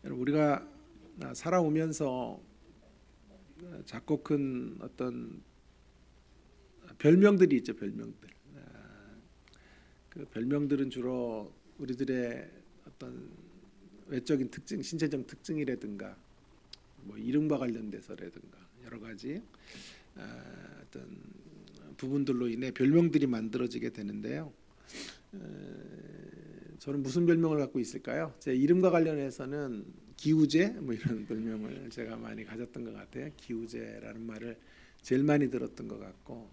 여러분, 우리가 살아오면서 작고 큰 어떤 별명들이 있죠. 별명들. 그 별명들은 주로 우리들의 어떤 외적인 특징, 신체적 특징이라든가 뭐 이름과 관련돼서라든가 여러 가지 어떤 부분들로 인해 별명들이 만들어지게 되는데요. 저는 무슨 별명을 갖고 있을까요? 제 이름과 관련해서는 기우제 뭐 이런 별명을 제가 많이 가졌던 것 같아요. 기우제라는 말을 제일 많이 들었던 것 같고,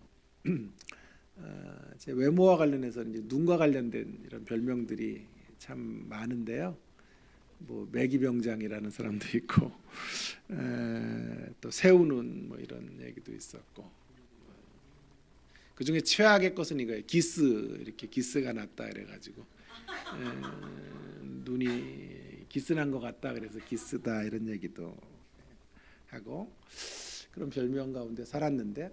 제 외모와 관련해서 이제 눈과 관련된 이런 별명들이 참 많은데요. 뭐 매기병장이라는 사람도 있고, 또 새우눈 뭐 이런 얘기도 있었고, 그 중에 최악의 것은 이거예요. 기스, 이렇게 기스가 났다 이래가지고 눈이 기스난 것 같다 그래서 기스다 이런 얘기도 하고, 그런 별명 가운데 살았는데,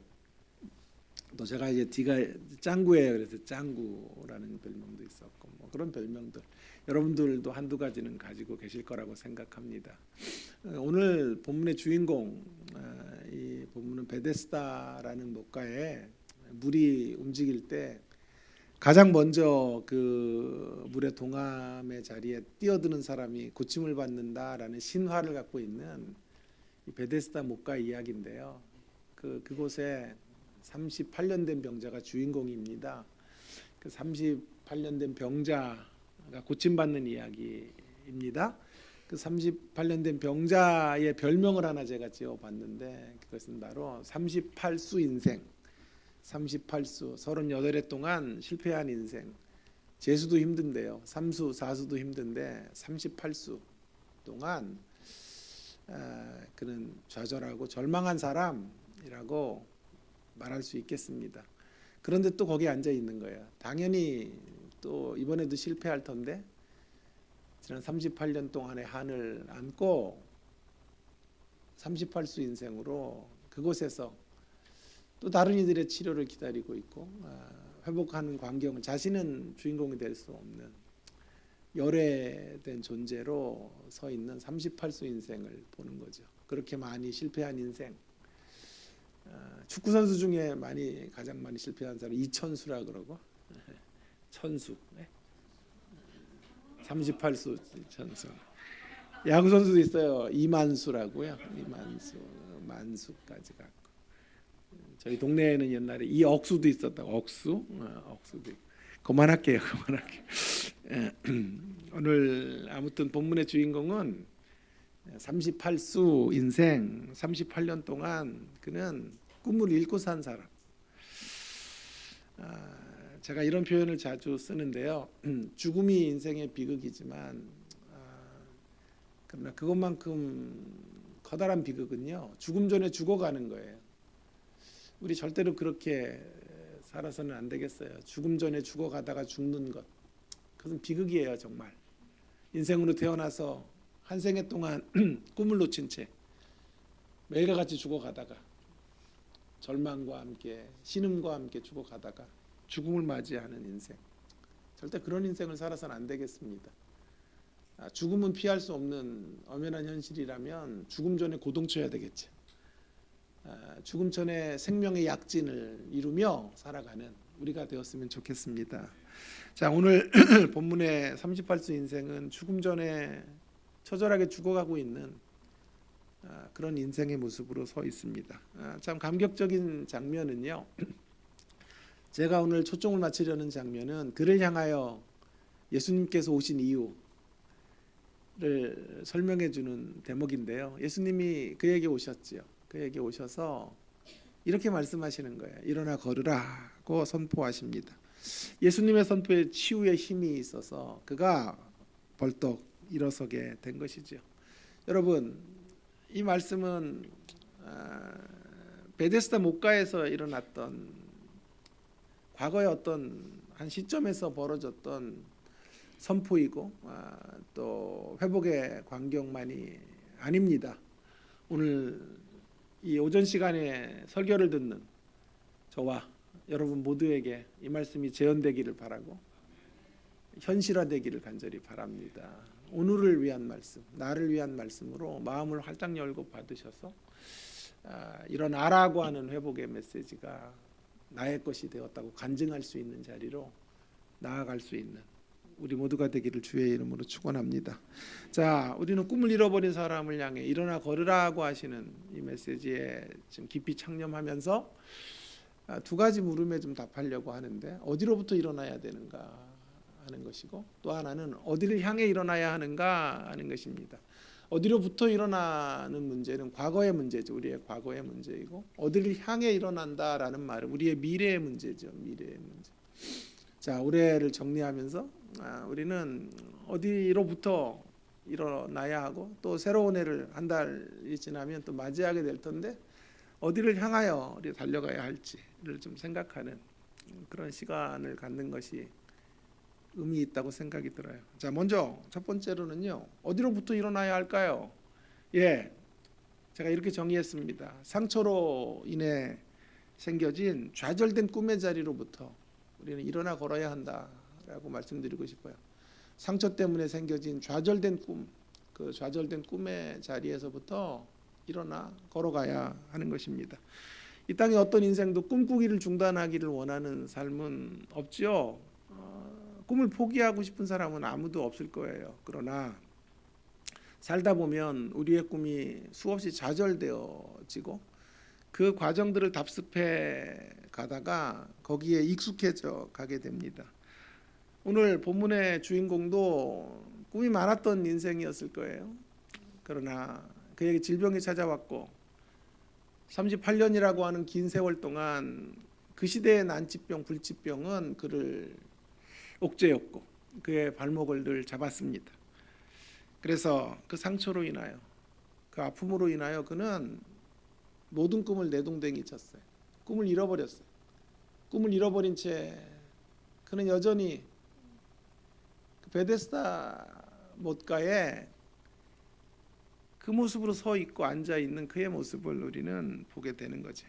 또 제가 이제 뒤가 짱구예요. 그래서 짱구라는 별명도 있었고, 뭐 그런 별명들 여러분들도 한두 가지는 가지고 계실 거라고 생각합니다. 오늘 본문의 주인공, 이 본문은 베데스다라는 목가에 물이 움직일 때 가장 먼저 그 물의 동함의 자리에 뛰어드는 사람이 고침을 받는다라는 신화를 갖고 있는 이 베데스다 목가 이야기인데요. 그곳에 38년 된 병자가 주인공입니다. 그 38년 된 병자가 고침받는 이야기입니다. 그 38년 된 병자의 별명을 하나 제가 지어봤는데, 그것은 바로 38수 인생. 38수 38해 동안 실패한 인생. 재수도 힘든데요. 3수 4수도 힘든데 38수 동안 그는 좌절하고 절망한 사람이라고 말할 수 있겠습니다. 그런데 또 거기에 앉아 있는 거예요. 당연히 또 이번에도 실패할 텐데 지난 38년 동안의 한을 안고 38수 인생으로 그곳에서 또 다른 이들의 치료를 기다리고 있고, 회복하는 광경을, 자신은 주인공이 될 수 없는 열애된 존재로 서 있는 38수 인생을 보는 거죠. 그렇게 많이 실패한 인생, 축구 선수 중에 가장 많이 실패한 사람 이천수라 그러고, 천수, 38수 천수. 야구 선수도 있어요. 이만수라고요. 이만수, 만수까지 갖고. 저희 동네에는 옛날에 이억수도 있었다고. 억수도 있고. 그만할게요. 오늘 아무튼 본문의 주인공은 38수 인생, 38년 동안 그는 꿈을 잃고 산 사람. 제가 이런 표현을 자주 쓰는데요. 죽음이 인생의 비극이지만, 그러나 그것만큼 커다란 비극은요, 죽음 전에 죽어가는 거예요. 우리 절대로 그렇게 살아서는 안 되겠어요. 죽음 전에 죽어가다가 죽는 것, 그것은 비극이에요. 정말 인생으로 태어나서 한 생애 동안 꿈을 놓친 채 매일과 같이 죽어가다가 절망과 함께 신음과 함께 죽어가다가 죽음을 맞이하는 인생, 절대 그런 인생을 살아서는 안 되겠습니다. 죽음은 피할 수 없는 엄연한 현실이라면 죽음 전에 고동쳐야 되겠죠. 죽음 전에 생명의 약진을 이루며 살아가는 우리가 되었으면 좋겠습니다. 자, 오늘 본문의 38수 인생은 죽음 전에 처절하게 죽어가고 있는 그런 인생의 모습으로 서 있습니다. 참 감격적인 장면은요, 제가 오늘 초점을 맞추려는 장면은 그를 향하여 예수님께서 오신 이유를 설명해 주는 대목인데요. 예수님이 그에게 오셨지요. 그에게 오셔서 이렇게 말씀하시는 거예요. 일어나 걸으라고 선포하십니다. 예수님의 선포에 치유의 힘이 있어서 그가 벌떡 일어서게 된 것이죠. 여러분, 이 말씀은 베데스다 목가에서 일어났던 과거의 어떤 한 시점에서 벌어졌던 선포이고, 또 회복의 광경만이 아닙니다. 오늘 이 오전 시간에 설교를 듣는 저와 여러분 모두에게 이 말씀이 재현되기를 바라고, 현실화되기를 간절히 바랍니다. 오늘을 위한 말씀, 나를 위한 말씀으로 마음을 활짝 열고 받으셔서 일어나라고 하는 회복의 메시지가 나의 것이 되었다고 간증할 수 있는 자리로 나아갈 수 있는 우리 모두가 되기를 주의 이름으로 축원합니다. 자, 우리는 꿈을 잃어버린 사람을 향해 일어나 걸으라고 하시는 이 메시지에 좀 깊이 창념하면서 두 가지 물음에 좀 답하려고 하는데, 어디로부터 일어나야 되는가 하는 것이고, 또 하나는 어디를 향해 일어나야 하는가 하는 것입니다. 어디로부터 일어나는 문제는 과거의 문제죠. 우리의 과거의 문제이고, 어디를 향해 일어난다라는 말은 우리의 미래의 문제죠. 미래의 문제. 자, 올해를 정리하면서 우리는 어디로부터 일어나야 하고, 또 새로운 해를 한 달이 지나면 또 맞이하게 될 텐데 어디를 향하여 우리 달려가야 할지를 좀 생각하는 그런 시간을 갖는 것이 의미 있다고 생각이 들어요. 자, 먼저 첫 번째로는요, 어디로부터 일어나야 할까요? 제가 이렇게 정의했습니다. 상처로 인해 생겨진 좌절된 꿈의 자리로부터 우리는 일어나 걸어야 한다라고 말씀드리고 싶어요. 상처 때문에 생겨진 좌절된 꿈, 그 좌절된 꿈의 자리에서부터 일어나 걸어가야 하는 것입니다. 이 땅에 어떤 인생도 꿈꾸기를 중단하기를 원하는 삶은 없죠. 꿈을 포기하고 싶은 사람은 아무도 없을 거예요. 그러나 살다 보면 우리의 꿈이 수없이 좌절되어지고 그 과정들을 답습해 가다가 거기에 익숙해져 가게 됩니다. 오늘 본문의 주인공도 꿈이 많았던 인생이었을 거예요. 그러나 그에게 질병이 찾아왔고 38년이라고 하는 긴 세월 동안 그 시대의 난치병, 불치병은 그를 옥죄였고 그의 발목을 늘 잡았습니다. 그래서 그 상처로 인하여, 그 아픔으로 인하여 그는 모든 꿈을 내동댕이 쳤어요. 꿈을 잃어버렸어요. 꿈을 잃어버린 채 그는 여전히 그 베데스다 못가에 그 모습으로 서 있고 앉아 있는 그의 모습을 우리는 보게 되는 거죠.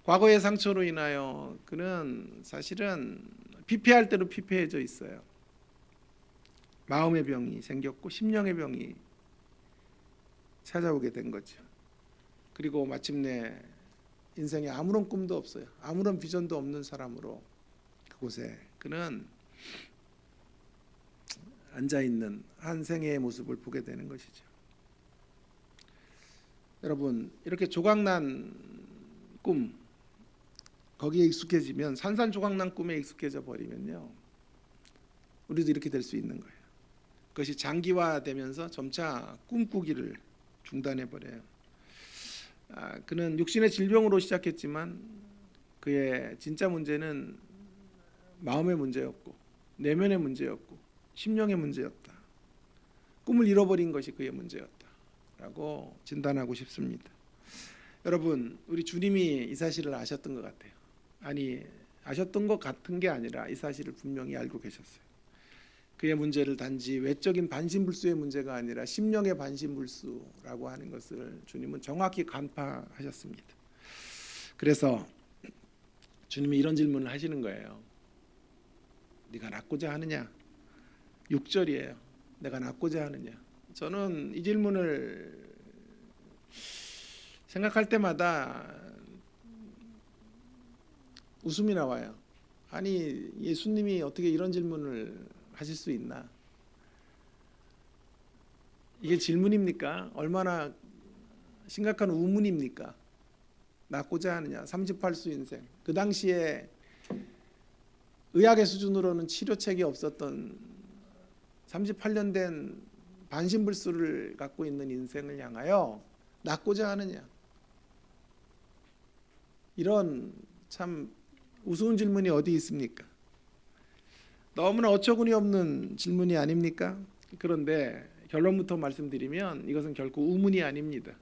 과거의 상처로 인하여 그는 사실은 피폐할 대로 피폐해져 있어요. 마음의 병이 생겼고 심령의 병이 찾아오게 된 거죠. 그리고 마침내 인생에 아무런 꿈도 없어요. 아무런 비전도 없는 사람으로 그곳에 그는 앉아있는 한 생애의 모습을 보게 되는 것이죠. 여러분, 이렇게 조각난 꿈, 거기에 익숙해지면, 산산조각난 꿈에 익숙해져 버리면요, 우리도 이렇게 될 수 있는 거예요. 그것이 장기화되면서 점차 꿈꾸기를 중단해 버려요. 그는 육신의 질병으로 시작했지만 그의 진짜 문제는 마음의 문제였고 내면의 문제였고 심령의 문제였다. 꿈을 잃어버린 것이 그의 문제였다라고 진단하고 싶습니다. 여러분, 우리 주님이 이 사실을 아셨던 것 같아요. 아니, 아셨던 것 같은 게 아니라 이 사실을 분명히 알고 계셨어요. 그의 문제를 단지 외적인 반신불수의 문제가 아니라 심령의 반신불수라고 하는 것을 주님은 정확히 간파하셨습니다. 그래서 주님이 이런 질문을 하시는 거예요. 네가 낫고자 하느냐? 6절이에요. 내가 낫고자 하느냐? 저는 이 질문을 생각할 때마다 웃음이 나와요. 아니, 예수님이 어떻게 이런 질문을 하실 수 있나? 이게 질문입니까? 얼마나 심각한 우문입니까? 낫고자 하느냐? 38수 인생. 그 당시에 의학의 수준으로는 치료책이 없었던 38년 된 반신불수를 갖고 있는 인생을 향하여 낫고자 하느냐? 이런 참 우스운 질문이 어디 있습니까? 너무나 어처구니 없는 질문이 아닙니까? 그런데 결론부터 말씀드리면 이것은 결코 우문이 아닙니다.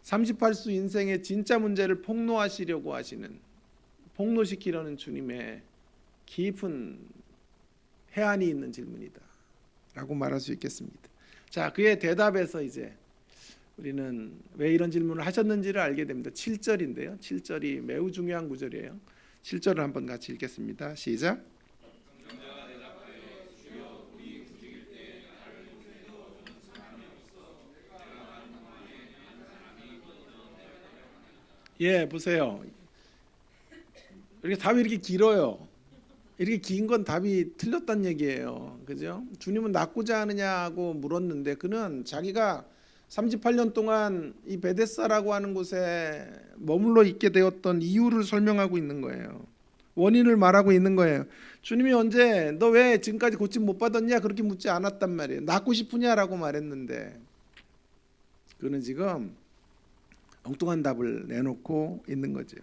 38수 인생의 진짜 문제를 폭로하시려고 하시는, 폭로시키려는 주님의 깊은 해안이 있는 질문이다 라고 말할 수 있겠습니다. 자, 그의 대답에서 이제 우리는 왜 이런 질문을 하셨는지를 알게 됩니다. 7절인데요. 7절이 매우 중요한 구절이에요. 7절을 한번 같이 읽겠습니다. 시작. 예, 보세요. 이렇게 답이 이렇게 길어요. 이렇게 긴 건 답이 틀렸단 얘기예요. 그죠? 주님은 낳고자 하느냐고 물었는데 그는 자기가 38년 동안 이 베데스다라고 하는 곳에 머물러 있게 되었던 이유를 설명하고 있는 거예요. 원인을 말하고 있는 거예요. 주님이 언제 너 왜 지금까지 고침 못 받았냐 그렇게 묻지 않았단 말이에요. 낳고 싶으냐라고 말했는데 그는 지금 엉뚱한 답을 내놓고 있는 거죠.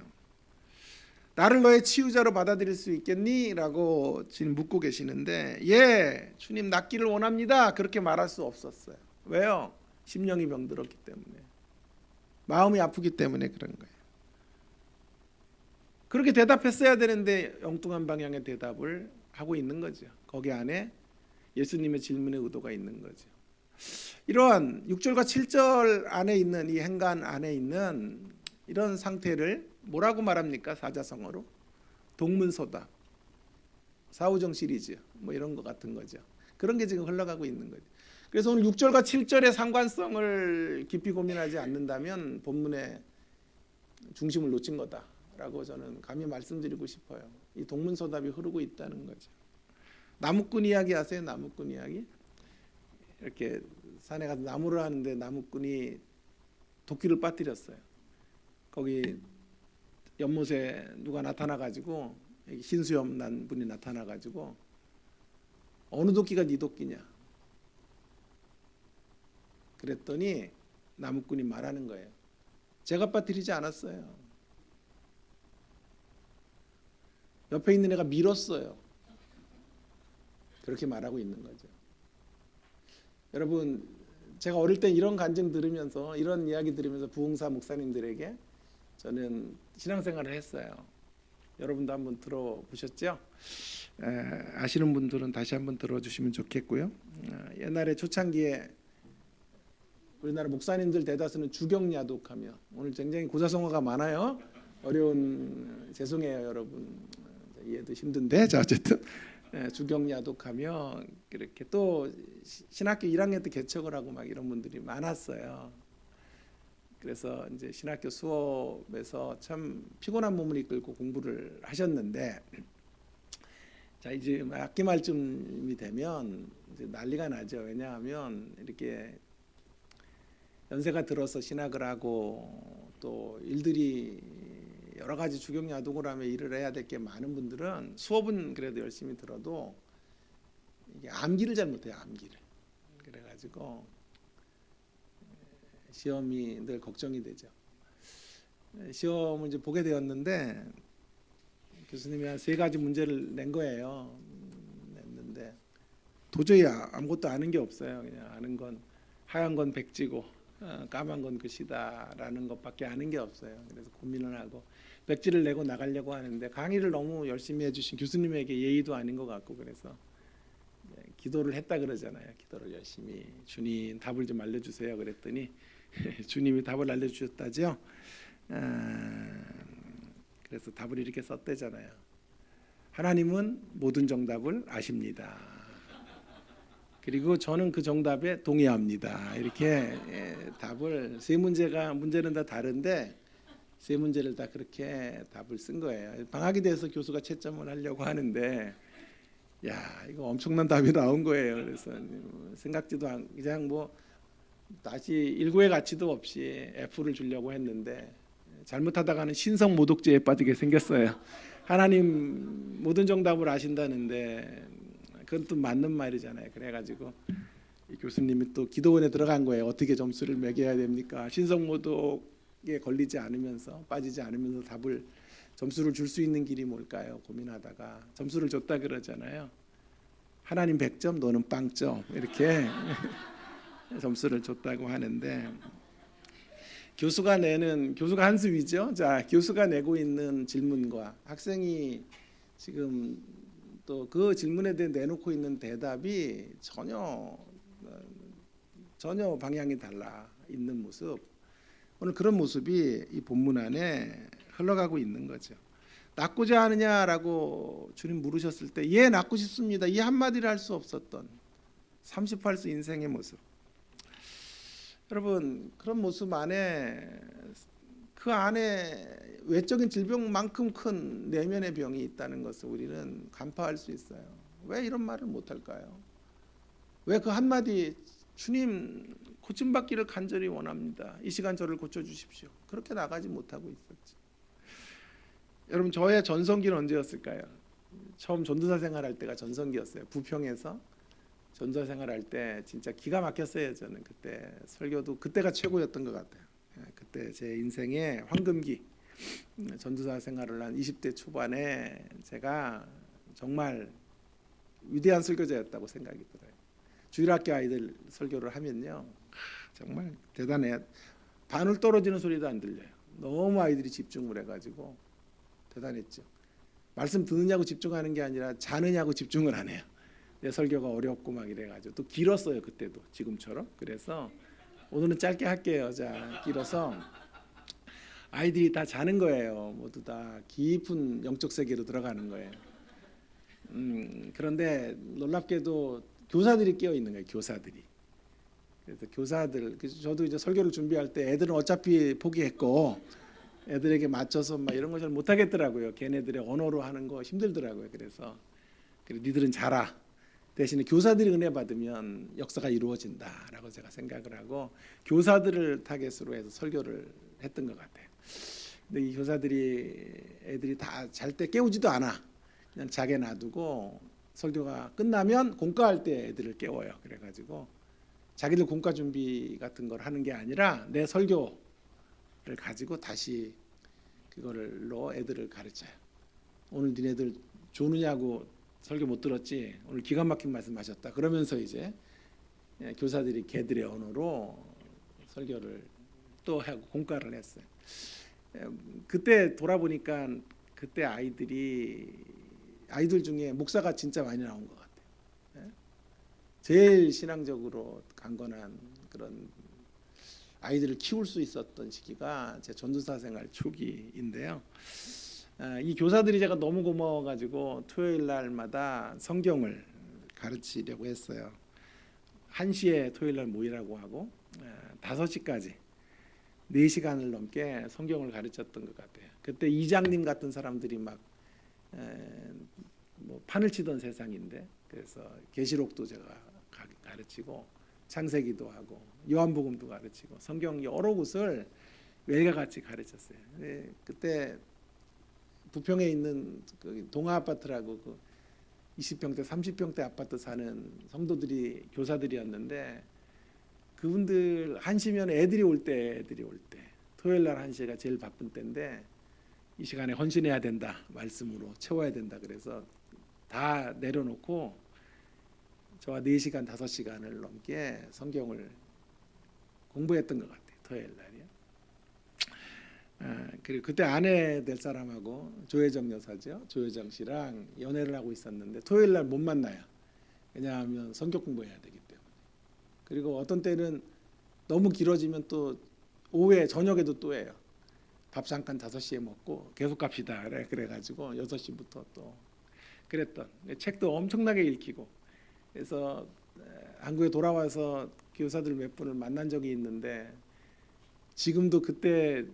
나를 너의 치유자로 받아들일 수 있겠니? 라고 지금 묻고 계시는데 예, 주님 낫기를 원합니다. 그렇게 말할 수 없었어요. 왜요? 심령이 병들었기 때문에, 마음이 아프기 때문에 그런 거예요. 그렇게 대답했어야 되는데 엉뚱한 방향의 대답을 하고 있는 거죠. 거기 안에 예수님의 질문의 의도가 있는 거죠. 이러한 6절과 7절 안에 있는 이 행간 안에 있는 이런 상태를 뭐라고 말합니까? 사자성어로 동문서답, 사후정 시리즈 뭐 이런 것 같은 거죠. 그런 게 지금 흘러가고 있는 거죠. 그래서 오늘 6절과 7절의 상관성을 깊이 고민하지 않는다면 본문의 중심을 놓친 거다라고 저는 감히 말씀드리고 싶어요. 이 동문서답이 흐르고 있다는 거죠. 나무꾼 이야기 아세요? 나무꾼 이야기? 이렇게 산에 가서 나무를 하는데 나무꾼이 도끼를 빠뜨렸어요. 거기 연못에 누가 나타나가지고 흰수염 난 분이 나타나가지고 어느 도끼가 네 도끼냐 그랬더니 나무꾼이 말하는 거예요. 제가 빠뜨리지 않았어요. 옆에 있는 애가 밀었어요. 그렇게 말하고 있는 거죠. 여러분, 제가 어릴 때 이런 간증 들으면서 이런 이야기 들으면서 부흥사 목사님들에게 저는 신앙생활을 했어요. 여러분도 한번 들어보셨죠? 아시는 분들은 다시 한번 들어주시면 좋겠고요. 옛날에 초창기에 우리나라 목사님들 대다수는 주경야독하며, 오늘 굉장히 고사성어가 많아요. 어려운, 죄송해요 여러분, 이해도 힘든데 자 어쨌든 주경야독하며 이렇게 또 신학교 1학년 때 개척을 하고 막 이런 분들이 많았어요. 그래서 이제 신학교 수업에서 참 피곤한 몸을 이끌고 공부를 하셨는데, 자 이제 학기 말쯤이 되면 이제 난리가 나죠. 왜냐하면 이렇게 연세가 들어서 신학을 하고 또 일들이 여러 가지 주경야독을 하며 일을 해야 될 게 많은 분들은 수업은 그래도 열심히 들어도 이게 암기를 잘 못해요. 암기를. 그래가지고 시험이 늘 걱정이 되죠. 시험을 이제 보게 되었는데 교수님이 한 3가지 문제를 낸 거예요. 냈는데 도저히 아무것도 아는 게 없어요. 그냥 아는 건 하얀 건 백지고 까만 건 글씨다라는 것밖에 아는 게 없어요. 그래서 고민을 하고 백지를 내고 나가려고 하는데 강의를 너무 열심히 해주신 교수님에게 예의도 아닌 것 같고 그래서 기도를 했다 그러잖아요. 기도를 열심히 주님 답을 좀 알려주세요. 그랬더니 주님이 답을 알려주셨다죠. 그래서 답을 이렇게 썼대잖아요. 하나님은 모든 정답을 아십니다. 그리고 저는 그 정답에 동의합니다. 이렇게 답을 문제는 다 다른데 3문제를 다 그렇게 답을 쓴 거예요. 방학에 대해서 교수가 채점을 하려고 하는데 야 이거 엄청난 답이 나온 거예요. 그래서 생각지도 그냥 뭐 다시 일구의 가치도 없이 F를 주려고 했는데 잘못하다가는 신성 모독죄에 빠지게 생겼어요. 하나님 모든 정답을 아신다는데 그건 또 맞는 말이잖아요. 그래가지고 이 교수님이 또 기도원에 들어간 거예요. 어떻게 점수를 매겨야 됩니까? 신성 모독에 걸리지 않으면서 빠지지 않으면서 점수를 줄 수 있는 길이 뭘까요? 고민하다가 점수를 줬다 그러잖아요. 하나님 100점 너는 빵점 이렇게 점수를 줬다고 하는데 교수가 한수위죠. 자 교수가 내고 있는 질문과 학생이 지금 또 그 질문에 대해 내놓고 있는 대답이 전혀 방향이 달라 있는 모습. 오늘 그런 모습이 이 본문 안에 흘러가고 있는 거죠. 낳고자 하느냐라고 주님 물으셨을 때 예 낳고 싶습니다. 이 한마디를 할 수 없었던 38세 인생의 모습. 여러분 그런 모습 안에 그 안에 외적인 질병만큼 큰 내면의 병이 있다는 것을 우리는 간파할 수 있어요. 왜 이런 말을 못할까요? 왜 그 한마디 주님 고침받기를 간절히 원합니다. 이 시간 저를 고쳐주십시오. 그렇게 나가지 못하고 있었지. 여러분 저의 전성기는 언제였을까요? 처음 전도사 생활할 때가 전성기였어요. 부평에서 전도사 생활할 때 진짜 기가 막혔어요. 저는 그때 설교도 그때가 최고였던 것 같아요. 그때 제 인생의 황금기 전도사 생활을 한 20대 초반에 제가 정말 위대한 설교자였다고 생각이 들어요. 주일학교 아이들 설교를 하면요 정말 대단해요. 바늘 떨어지는 소리도 안 들려요. 너무 아이들이 집중을 해가지고 대단했죠. 말씀 듣느냐고 집중하는 게 아니라 자느냐고 집중을 안 해요. 내 설교가 어렵고 막 이래가지고 또 길었어요 그때도 지금처럼. 그래서 오늘은 짧게 할게요. 자, 길어서 아이들이 다 자는 거예요. 모두 다 깊은 영적 세계로 들어가는 거예요. 그런데 놀랍게도 교사들이 깨어 있는 거예요. 교사들이. 그래서 교사들, 그래서 저도 이제 설교를 준비할 때 애들은 어차피 포기했고 애들에게 맞춰서 막 이런 거 잘 못하겠더라고요. 걔네들의 언어로 하는 거 힘들더라고요. 그래서 그래 니들은 자라. 대신에 교사들이 은혜 받으면 역사가 이루어진다라고 제가 생각을 하고 교사들을 타겟으로 해서 설교를 했던 것 같아요. 근데 이 교사들이 애들이 다 잘 때 깨우지도 않아. 그냥 자게 놔두고 설교가 끝나면 공과할 때 애들을 깨워요. 그래가지고 자기들 공과 준비 같은 걸 하는 게 아니라 내 설교를 가지고 다시 그걸로 애들을 가르쳐요. 오늘 니네들 조느냐고 설교 못 들었지? 오늘 기가 막힌 말씀 하셨다. 그러면서 이제 교사들이 걔들의 언어로 설교를 또 하고 공과를 했어요. 그때 돌아보니까 그때 아이들 중에 목사가 진짜 많이 나온 것 같아요. 제일 신앙적으로 강건한 그런 아이들을 키울 수 있었던 시기가 제 전도사 생활 초기인데요. 이 교사들이 제가 너무 고마워가지고 토요일 날마다 성경을 가르치려고 했어요. 1시에 토요일 날 모이라고 하고 5시까지 4시간을 넘게 성경을 가르쳤던 것 같아요. 그때 이장님 같은 사람들이 막 뭐 판을 치던 세상인데 그래서 계시록도 제가 가르치고 창세기도 하고 요한복음도 가르치고 성경 여러 곳을 매일과 같이 가르쳤어요. 그때 부평에 있는 그 동아 아파트라고 그 20평대 30평대 아파트 사는 성도들이 교사들이었는데 그분들 1시면 애들이 올 때 토요일 날 1시가 제일 바쁜 때인데 이 시간에 헌신해야 된다 말씀으로 채워야 된다 그래서 다 내려놓고 저와 4시간 5시간을 넘게 성경을 공부했던 것 같아요. 토요일 날이요. 그리고 그때 아내 될 사람하고 조혜정 여사죠. 조혜정 씨랑 연애를 하고 있었는데 토요일 날 못 만나요. 왜냐하면 성경 공부해야 되기 때문에. 그리고 어떤 때는 너무 길어지면 또 오후에 저녁에도 또 해요. 밥 잠깐 5시에 먹고 계속 갑시다. 그래가지고 6시부터 또 그랬던. 책도 엄청나게 읽히고. 그래서 한국에 돌아와서 교사들 몇 분을 만난 적이 있는데 지금도 그때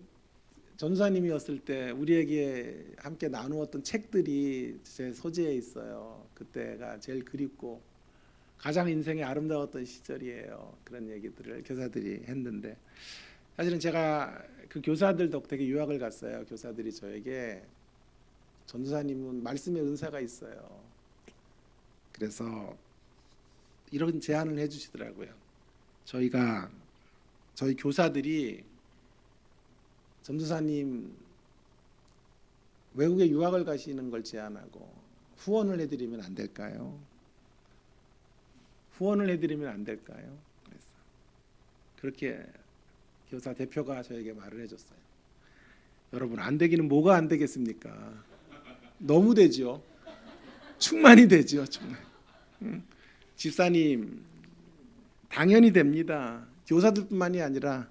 전사님이었을 때 우리에게 함께 나누었던 책들이 제 소지에 있어요. 그때가 제일 그립고 가장 인생이 아름다웠던 시절이에요. 그런 얘기들을 교사들이 했는데 사실은 제가 그 교사들 덕택에 유학을 갔어요. 교사들이 저에게 전도사님은 말씀의 은사가 있어요. 그래서 이런 제안을 해주시더라고요. 저희 교사들이 전도사님 외국에 유학을 가시는 걸 제안하고 후원을 해드리면 안 될까요? 후원을 해드리면 안 될까요? 그래서 그렇게 교사 대표가 저에게 말을 해줬어요. 여러분 안 되기는 뭐가 안 되겠습니까? 너무 되죠. 충만히 되죠. 정말. 집사님 당연히 됩니다. 교사들뿐만이 아니라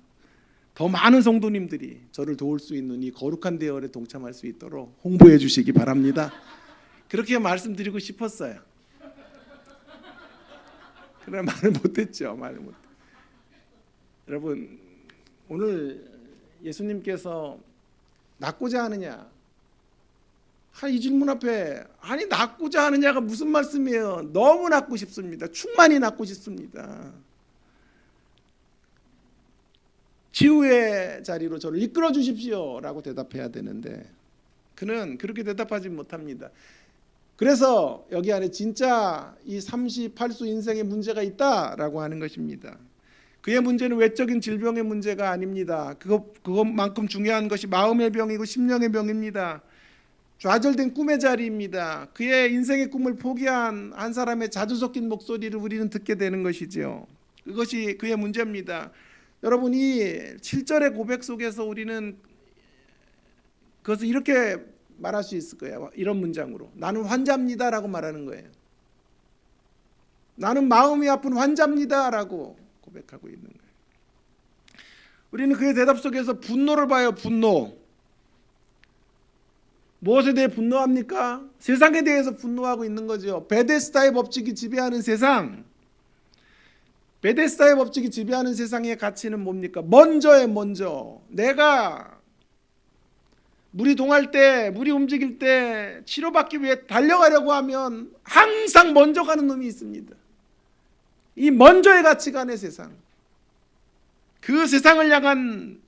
더 많은 성도님들이 저를 도울 수 있는 이 거룩한 대열에 동참할 수 있도록 홍보해 주시기 바랍니다. 그렇게 말씀드리고 싶었어요. 그러나 말을 못했죠. 여러분 오늘 예수님께서 낫고자 하느냐? 이 질문 앞에 아니 낫고자 하느냐가 무슨 말씀이에요? 너무 낫고 싶습니다. 충만히 낫고 싶습니다. 치유의 자리로 저를 이끌어 주십시오 라고 대답해야 되는데 그는 그렇게 대답하지 못합니다. 그래서 여기 안에 진짜 이 38수 인생의 문제가 있다라고 하는 것입니다. 그의 문제는 외적인 질병의 문제가 아닙니다. 그것만큼 중요한 것이 마음의 병이고 심령의 병입니다. 좌절된 꿈의 자리입니다. 그의 인생의 꿈을 포기한 한 사람의 자주 섞인 목소리를 우리는 듣게 되는 것이지요. 그것이 그의 문제입니다. 여러분, 이 7절의 고백 속에서 우리는 그것을 이렇게 말할 수 있을 거예요. 이런 문장으로 나는 환자입니다 라고 말하는 거예요. 나는 마음이 아픈 환자입니다 라고 고백하고 있는 거예요. 우리는 그의 대답 속에서 분노를 봐요. 분노. 무엇에 대해 분노합니까? 세상에 대해서 분노하고 있는 거죠. 베데스다의 법칙이 지배하는 세상. 베데스다의 법칙이 지배하는 세상의 가치는 뭡니까? 먼저의 먼저. 내가 물이 동할 때, 물이 움직일 때 치료받기 위해 달려가려고 하면 항상 먼저 가는 놈이 있습니다. 이 먼저의 가치관의 세상. 그 세상을 향한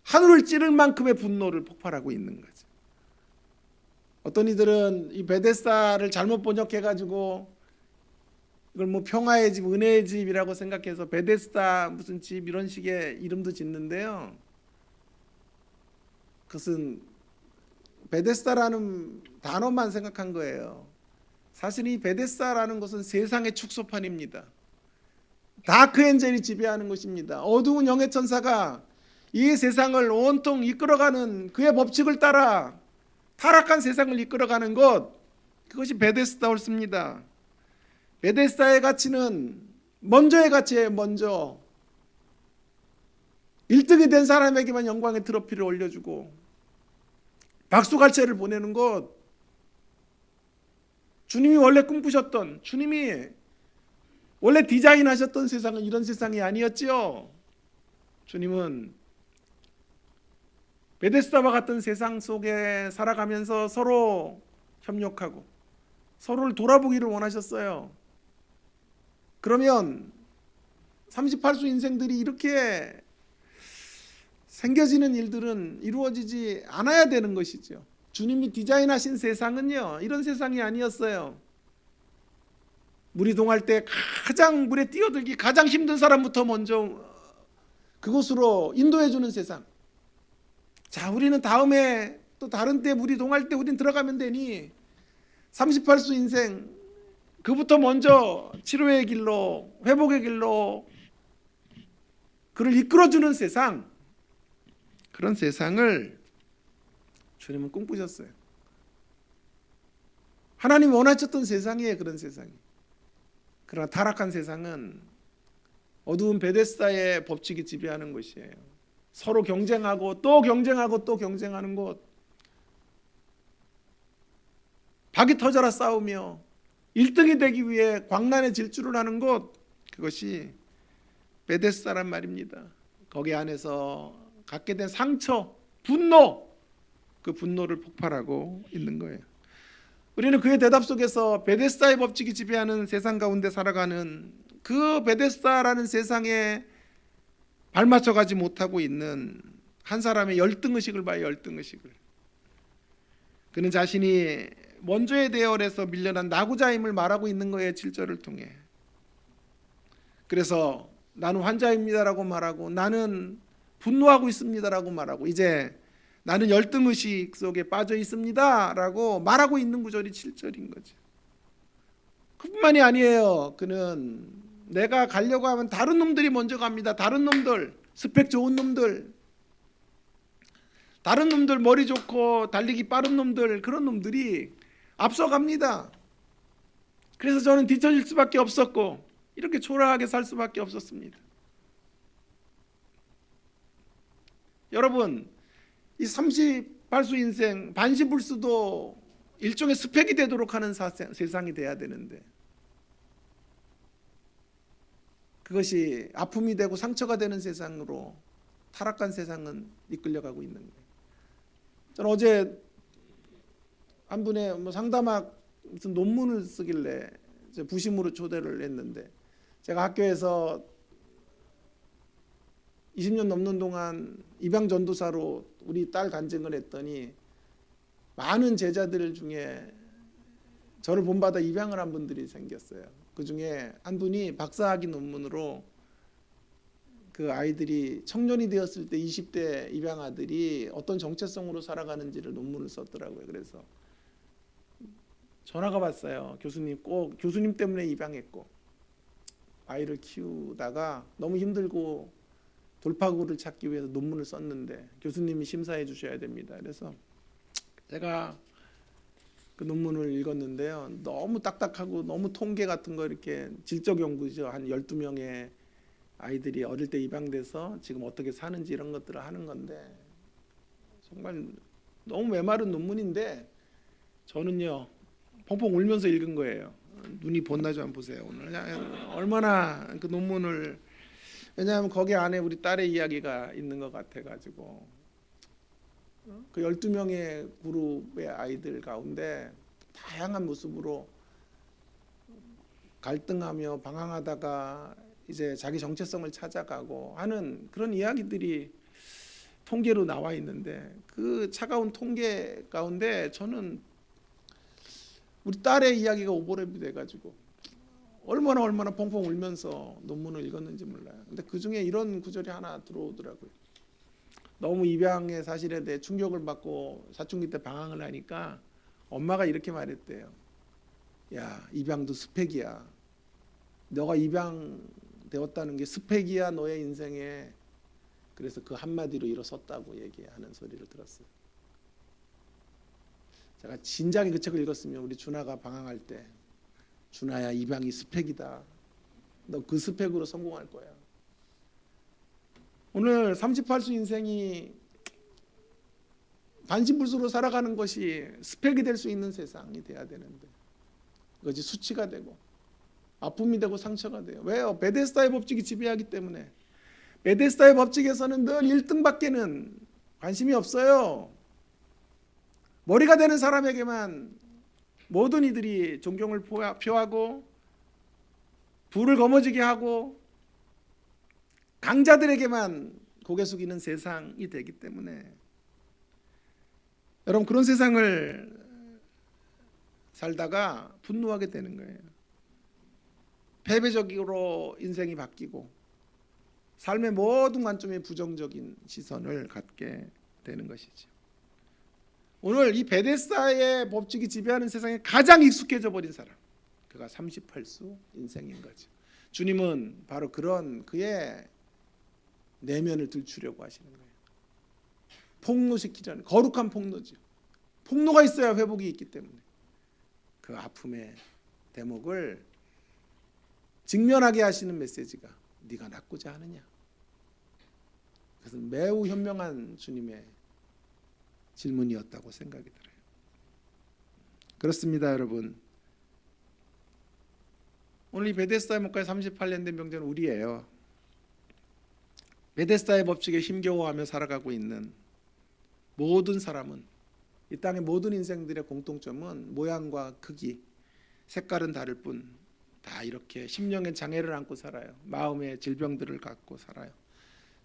하늘을 찌를 만큼의 분노를 폭발하고 있는 거죠. 어떤 이들은 이 베데스다를 잘못 번역해가지고 이걸 뭐 평화의 집, 은혜의 집이라고 생각해서 베데스다 무슨 집 이런 식의 이름도 짓는데요. 그것은 베데스다라는 단어만 생각한 거예요. 사실 이 베데스다라는 것은 세상의 축소판입니다. 다크 엔젤이 지배하는 것입니다. 어두운 영의 천사가 이 세상을 온통 이끌어가는 그의 법칙을 따라 타락한 세상을 이끌어가는 것, 그것이 베데스다였습니다. 베데스다의 가치는 먼저의 가치예요. 먼저 1등이 된 사람에게만 영광의 트로피를 올려주고 박수갈채를 보내는 것, 주님이 원래 꿈꾸셨던, 주님이 원래 디자인하셨던 세상은 이런 세상이 아니었지요. 주님은 베데스다와 같은 세상 속에 살아가면서 서로 협력하고 서로를 돌아보기를 원하셨어요. 그러면 38수 인생들이 이렇게 생겨지는 일들은 이루어지지 않아야 되는 것이죠. 주님이 디자인하신 세상은요, 이런 세상이 아니었어요. 물이 동할 때 가장 물에 뛰어들기 가장 힘든 사람부터 먼저 그곳으로 인도해 주는 세상. 자, 우리는 다음에 또 다른 때 물이 동할 때 우린 들어가면 되니 38수 인생 그부터 먼저 치료의 길로, 회복의 길로 그를 이끌어주는 세상, 그런 세상을 주님은 꿈꾸셨어요. 하나님 원하셨던 세상이에요. 그런 세상이. 그러나 타락한 세상은 어두운 베데스다의 법칙이 지배하는 것이에요. 서로 경쟁하고 또 경쟁하고 또 경쟁하는 곳, 박이 터져라 싸우며 1등이 되기 위해 광란의 질주를 하는 곳, 그것이 베데스다란 말입니다. 거기 안에서 갖게 된 상처, 분노, 그 분노를 폭발하고 있는 거예요. 우리는 그의 대답 속에서 베데스다의 법칙이 지배하는 세상 가운데 살아가는 그 베데스다라는 세상에 발맞춰 가지 못하고 있는 한 사람의 열등의식을 봐요. 열등의식을. 그는 자신이 먼저의 대열에서 밀려난 나구자임을 말하고 있는 거예요. 7절을 통해. 그래서 나는 환자입니다라고 말하고, 나는 분노하고 있습니다라고 말하고, 이제 나는 열등의식 속에 빠져 있습니다라고 말하고 있는 구절이 7절인 거죠. 그뿐만이 아니에요. 그는 내가 가려고 하면 다른 놈들이 먼저 갑니다. 다른 놈들, 스펙 좋은 놈들, 다른 놈들, 머리 좋고 달리기 빠른 놈들, 그런 놈들이 앞서갑니다. 그래서 저는 뒤처질 수밖에 없었고 이렇게 초라하게 살 수밖에 없었습니다. 여러분, 이 38수 인생 반시불수도 일종의 스펙이 되도록 하는 세상이 돼야 되는데, 그것이 아픔이 되고 상처가 되는 세상으로 타락한 세상은 이끌려가고 있는 거예요. 저는 어제 한 분의 상담학 무슨 논문을 쓰길래 부심으로 초대를 했는데, 제가 학교에서 20년 넘는 동안 입양 전도사로 우리 딸 간증을 했더니 많은 제자들 중에 저를 본받아 입양을 한 분들이 생겼어요. 그 중에 한 분이 박사학위 논문으로 그 아이들이 청년이 되었을 때 20대 입양 아들이 어떤 정체성으로 살아가는지를 논문을 썼더라고요. 그래서 전화가 왔어요. 교수님, 꼭 교수님 때문에 입양했고 아이를 키우다가 너무 힘들고 돌파구를 찾기 위해서 논문을 썼는데 교수님이 심사해 주셔야 됩니다. 그래서 제가 그 논문을 읽었는데요. 너무 딱딱하고 너무 통계 같은 거 이렇게 질적 연구죠. 한 12명의 아이들이 어릴 때 입양돼서 지금 어떻게 사는지 이런 것들을 하는 건데 정말 너무 메마른 논문인데 저는요 펑펑 울면서 읽은 거예요. 눈이 번나 좀 보세요. 오늘 얼마나 그 논문을, 왜냐하면 거기 안에 우리 딸의 이야기가 있는 것 같아가지고 그 12명의 그룹의 아이들 가운데 다양한 모습으로 갈등하며 방황하다가 이제 자기 정체성을 찾아가고 하는 그런 이야기들이 통계로 나와 있는데, 그 차가운 통계 가운데 저는 우리 딸의 이야기가 오버랩이 돼가지고 얼마나 펑펑 울면서 논문을 읽었는지 몰라요. 근데 그 중에 이런 구절이 하나 들어오더라고요. 너무 입양의 사실에 대해 충격을 받고 사춘기 때 방황을 하니까 엄마가 이렇게 말했대요. 야, 입양도 스펙이야. 너가 입양되었다는 게 스펙이야 너의 인생에. 그래서 그 한마디로 일어섰다고 얘기하는 소리를 들었어요. 제가 진작에 그 책을 읽었으면 우리 준하가 방황할 때, 준하야, 입양이 스펙이다. 너 그 스펙으로 성공할 거야. 오늘 38수 인생이 반신불수로 살아가는 것이 스펙이 될 수 있는 세상이 돼야 되는데 그것이 수치가 되고 아픔이 되고 상처가 돼요. 왜요? 베데스다의 법칙이 지배하기 때문에. 베데스다의 법칙에서는 늘 1등밖에는 관심이 없어요. 머리가 되는 사람에게만 모든 이들이 존경을 표하고 부를 거머쥐게 하고 강자들에게만 고개 숙이는 세상이 되기 때문에, 여러분 그런 세상을 살다가 분노하게 되는 거예요. 패배적으로 인생이 바뀌고 삶의 모든 관점에 부정적인 시선을 갖게 되는 것이죠. 오늘 이 베데스다의 법칙이 지배하는 세상에 가장 익숙해져 버린 사람, 그가 38수 인생인 거죠. 주님은 바로 그런 그의 내면을 들추려고 하시는 거예요. 폭로시키려는, 거룩한 폭로죠. 폭로가 있어야 회복이 있기 때문에 그 아픔의 대목을 직면하게 하시는 메시지가 네가 낫고자 하느냐. 그래서 매우 현명한 주님의 질문이었다고 생각이 들어요. 그렇습니다, 여러분. 오늘 이 베데스다의 목까지 38년 된 병자는 우리예요. 베데스다의 법칙에 힘겨워하며 살아가고 있는 모든 사람은, 이 땅의 모든 인생들의 공통점은 모양과 크기, 색깔은 다를 뿐 다 이렇게 심령의 장애를 안고 살아요. 마음의 질병들을 갖고 살아요.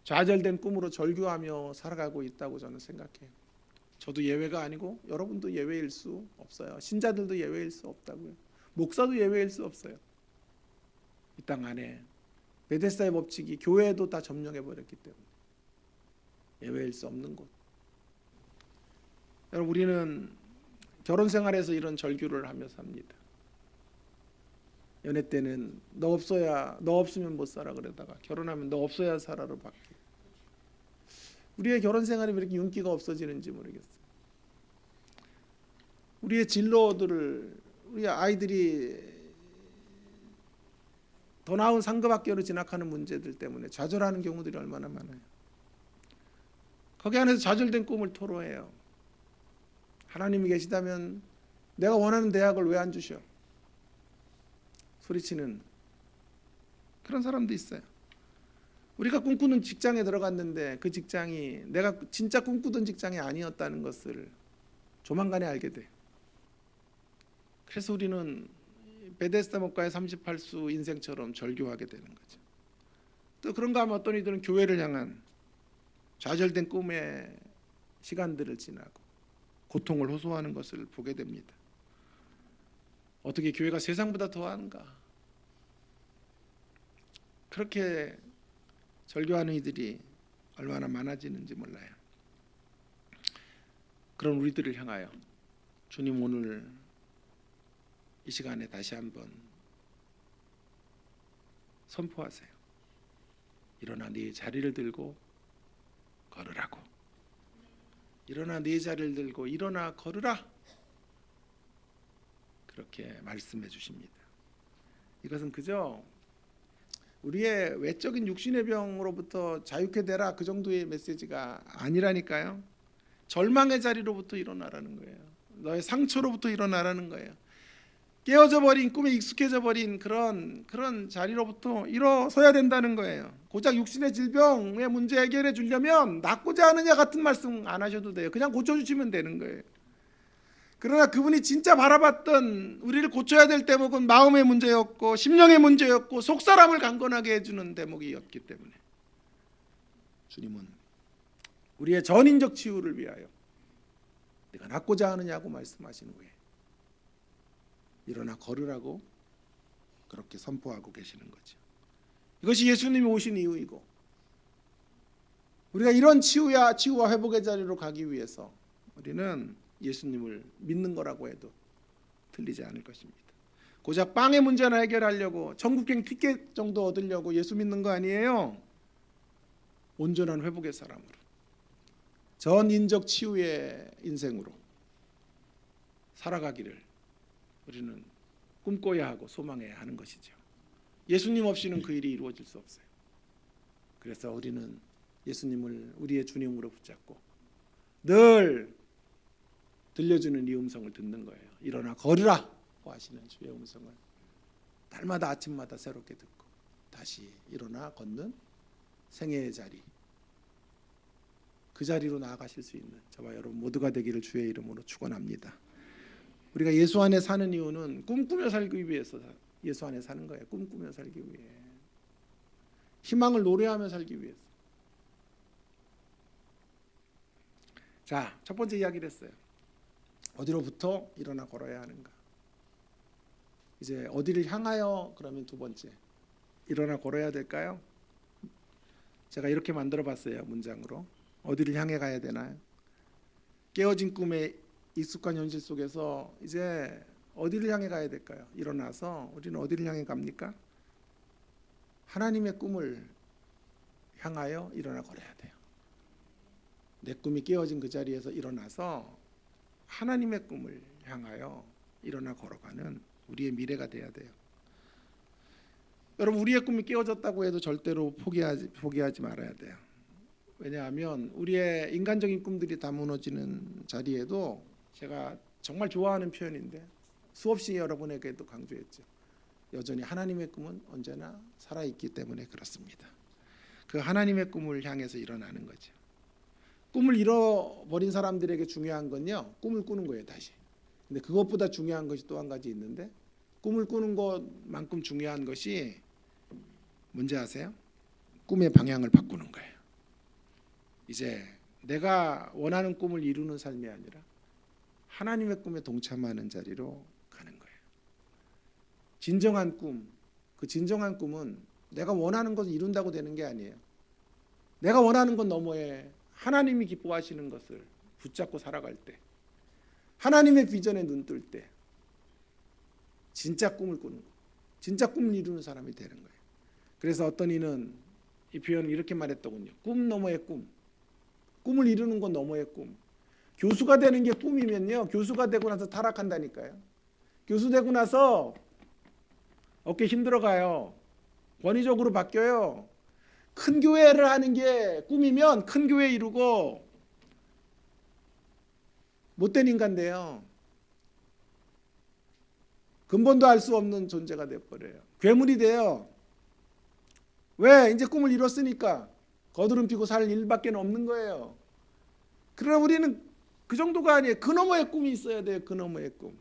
좌절된 꿈으로 절규하며 살아가고 있다고 저는 생각해요. 저도 예외가 아니고 여러분도 예외일 수 없어요. 신자들도 예외일 수 없다고요. 목사도 예외일 수 없어요. 이 땅 안에 베데스다의 법칙이 교회도 다 점령해 버렸기 때문에 예외일 수 없는 곳. 여러분 우리는 결혼 생활에서 이런 절규를 하며 삽니다. 연애 때는 너 없으면 못 살아 그러다가 결혼하면 너 없어야 살아로 바뀌고, 우리의 결혼 생활이 왜 이렇게 윤기가 없어지는지 모르겠어요. 우리의 진로들을, 우리 아이들이 더 나은 상급 학교로 진학하는 문제들 때문에 좌절하는 경우들이 얼마나 많아요. 거기 안에서 좌절된 꿈을 토로해요. 하나님이 계시다면 내가 원하는 대학을 왜 안 주셔? 소리치는 그런 사람도 있어요. 우리가 꿈꾸는 직장에 들어갔는데 그 직장이 내가 진짜 꿈꾸던 직장이 아니었다는 것을 조만간에 알게 돼. 그래서 우리는 베데스다 목가의 38수 인생처럼 절규하게 되는 거죠. 또 그런가 하면 어떤 이들은 교회를 향한 좌절된 꿈의 시간들을 지나고 고통을 호소하는 것을 보게 됩니다. 어떻게 교회가 세상보다 더한가? 그렇게 절규하는 이들이 얼마나 많아지는지 몰라요. 그런 우리들을 향하여 주님 오늘 이 시간에 다시 한번 선포하세요. 일어나 네 자리를 들고 걸으라고. 일어나 네 자리를 들고 일어나 걸으라. 그렇게 말씀해 주십니다. 이것은 그저 우리의 외적인 육신의 병으로부터 자유케 되라 그 정도의 메시지가 아니라니까요. 절망의 자리로부터 일어나라는 거예요. 너의 상처로부터 일어나라는 거예요. 깨어져 버린 꿈에 익숙해져 버린 그런 자리로부터 일어서야 된다는 거예요. 고작 육신의 질병의 문제 해결해 주려면 낫고자 하느냐 같은 말씀 안 하셔도 돼요. 그냥 고쳐주시면 되는 거예요. 그러나 그분이 진짜 바라봤던 우리를 고쳐야 될 대목은 마음의 문제였고 심령의 문제였고 속사람을 강건하게 해주는 대목이었기 때문에 주님은 우리의 전인적 치유를 위하여 내가 낫고자 하느냐고 말씀하신 후에 일어나 걸으라고 그렇게 선포하고 계시는 거죠. 이것이 예수님이 오신 이유이고 우리가 이런 치유와 회복의 자리로 가기 위해서 우리는 예수님을 믿는 거라고 해도 틀리지 않을 것입니다. 고작 빵의 문제나 해결하려고 천국행 티켓 정도 얻으려고 예수 믿는 거 아니에요. 온전한 회복의 사람으로 전인적 치유의 인생으로 살아가기를 우리는 꿈꿔야 하고 소망해야 하는 것이죠. 예수님 없이는 그 일이 이루어질 수 없어요. 그래서 우리는 예수님을 우리의 주님으로 붙잡고 늘 들려주는 이 음성을 듣는 거예요. 일어나 걸으라 하시는 주의 음성을 날마다 아침마다 새롭게 듣고 다시 일어나 걷는 생애의 자리, 그 자리로 나아가실 수 있는 저와 여러분 모두가 되기를 주의 이름으로 축원합니다. 우리가 예수 안에 사는 이유는 꿈꾸며 살기 위해서 예수 안에 사는 거예요. 꿈꾸며 살기 위해, 희망을 노래하며 살기 위해서. 자, 첫 번째 이야기를 했어요. 어디로부터 일어나 걸어야 하는가. 이제 어디를 향하여 그러면 두 번째 일어나 걸어야 될까요? 제가 이렇게 만들어 봤어요. 문장으로. 어디를 향해 가야 되나요? 깨어진 꿈의 익숙한 현실 속에서 이제 어디를 향해 가야 될까요? 일어나서 우리는 어디를 향해 갑니까? 하나님의 꿈을 향하여 일어나 걸어야 돼요. 내 꿈이 깨어진 그 자리에서 일어나서 하나님의 꿈을 향하여 일어나 걸어가는 우리의 미래가 돼야 돼요. 여러분, 우리의 꿈이 깨어졌다고 해도 절대로 포기하지 말아야 돼요. 왜냐하면 우리의 인간적인 꿈들이 다 무너지는 자리에도 제가 정말 좋아하는 표현인데 수없이 여러분에게도 강조했죠. 여전히 하나님의 꿈은 언제나 살아있기 때문에 그렇습니다. 그 하나님의 꿈을 향해서 일어나는 거죠. 꿈을 잃어버린 사람들에게 중요한 건요, 꿈을 꾸는 거예요. 다시. 근데 그것보다 중요한 것이 또 한 가지 있는데, 꿈을 꾸는 것만큼 중요한 것이 뭔지 아세요? 꿈의 방향을 바꾸는 거예요. 이제 내가 원하는 꿈을 이루는 삶이 아니라 하나님의 꿈에 동참하는 자리로 가는 거예요. 진정한 꿈, 그 진정한 꿈은 내가 원하는 것을 이룬다고 되는 게 아니에요. 내가 원하는 것 너머에 하나님이 기뻐하시는 것을 붙잡고 살아갈 때, 하나님의 비전에 눈뜰 때 진짜 꿈을 꾸는 거, 진짜 꿈을 이루는 사람이 되는 거예요. 그래서 어떤 이는 이 표현을 이렇게 말했더군요. 꿈 너머의 꿈, 꿈을 이루는 것 너머의 꿈. 교수가 되는 게 꿈이면요, 교수가 되고 나서 타락한다니까요. 교수 되고 나서 어깨 힘들어가요. 권위적으로 바뀌어요. 큰 교회를 하는 게 꿈이면 큰 교회 이루고 못된 인간 돼요. 근본도 알 수 없는 존재가 돼버려요. 괴물이 돼요. 왜? 이제 꿈을 이뤘으니까. 거드름 피고 살 일밖에 없는 거예요. 그러나 우리는 그 정도가 아니에요. 그 너머의 꿈이 있어야 돼요. 그 너머의 꿈.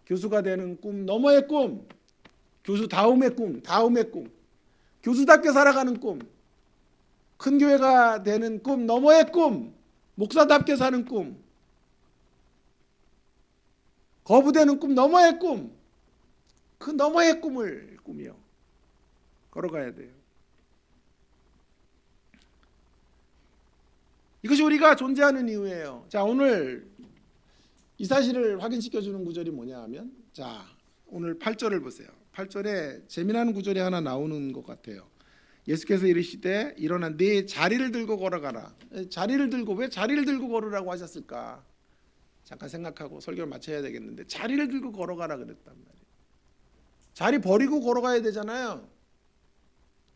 교수가 되는 꿈 너머의 꿈. 교수 다음의 꿈, 다음의 꿈. 교수답게 살아가는 꿈. 큰 교회가 되는 꿈 너머의 꿈. 목사답게 사는 꿈. 거부되는 꿈 너머의 꿈. 그 너머의 꿈을 꾸며 걸어가야 돼요. 이것이 우리가 존재하는 이유예요. 자, 오늘 이 사실을 확인시켜주는 구절이 뭐냐 하면, 자, 오늘 8절을 보세요. 8절에 재미나는 구절이 하나 나오는 것 같아요. 예수께서 이르시되 일어나 네 자리를 들고 걸어가라. 자리를 들고, 왜 자리를 들고 걸으라고 하셨을까? 잠깐 생각하고 설교를 마쳐야 되겠는데, 자리를 들고 걸어가라 그랬단 말이에요. 자리 버리고 걸어가야 되잖아요.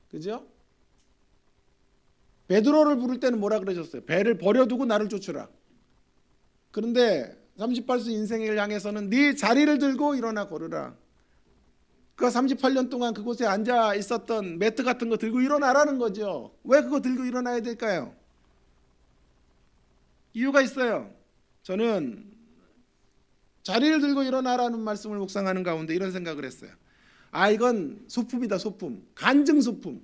그죠? 베드로를 부를 때는 뭐라 그러셨어요? 배를 버려두고 나를 쫓으라. 그런데 38수 인생을 향해서는 네 자리를 들고 일어나 걸으라. 그 38년 동안 그곳에 앉아 있었던 매트 같은 거 들고 일어나라는 거죠. 왜 그거 들고 일어나야 될까요? 이유가 있어요. 저는 자리를 들고 일어나라는 말씀을 묵상하는 가운데 이런 생각을 했어요. 아, 이건 소품이다, 소품. 간증 소품.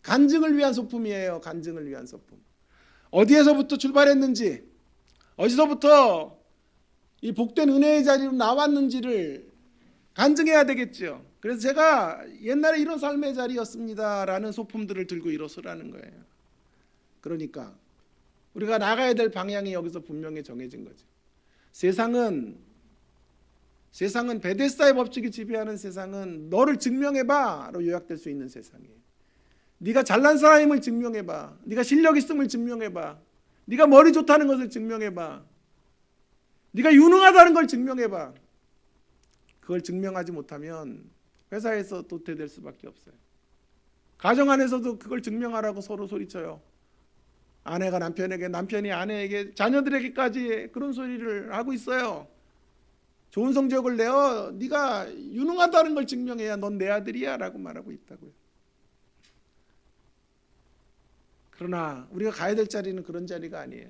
간증을 위한 소품이에요. 간증을 위한 소품. 어디에서부터 출발했는지, 어디서부터 이 복된 은혜의 자리로 나왔는지를 간증해야 되겠죠. 그래서 제가 옛날에 이런 삶의 자리였습니다라는 소품들을 들고 일어서라는 거예요. 그러니까 우리가 나가야 될 방향이 여기서 분명히 정해진 거죠. 세상은 베데스다의 법칙이 지배하는 세상은 너를 증명해봐로 요약될 수 있는 세상이에요. 네가 잘난 사람임을 증명해봐. 네가 실력 있음을 증명해봐. 네가 머리 좋다는 것을 증명해봐. 네가 유능하다는 걸 증명해봐. 그걸 증명하지 못하면 회사에서 도태될 수밖에 없어요. 가정 안에서도 그걸 증명하라고 서로 소리쳐요. 아내가 남편에게, 남편이 아내에게, 자녀들에게까지 그런 소리를 하고 있어요. 좋은 성적을 내어 네가 유능하다는 걸 증명해야 넌 내 아들이야 라고 말하고 있다고요. 그러나 우리가 가야 될 자리는 그런 자리가 아니에요.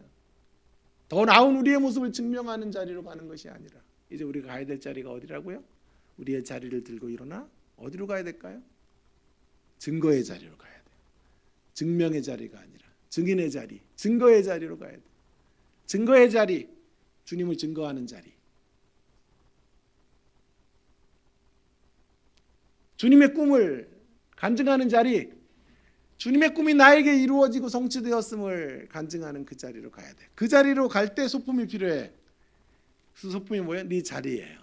더 나은 우리의 모습을 증명하는 자리로 가는 것이 아니라, 이제 우리가 가야 될 자리가 어디라고요? 우리의 자리를 들고 일어나 어디로 가야 될까요? 증거의 자리로 가야 돼요. 증명의 자리가 아니라 증인의 자리, 증거의 자리로 가야 돼요. 증거의 자리, 주님을 증거하는 자리. 주님의 꿈을 간증하는 자리, 주님의 꿈이 나에게 이루어지고 성취되었음을 간증하는 그 자리로 가야 돼. 그 자리로 갈 때 소품이 필요해. 그 소품이 뭐예요? 네 자리예요.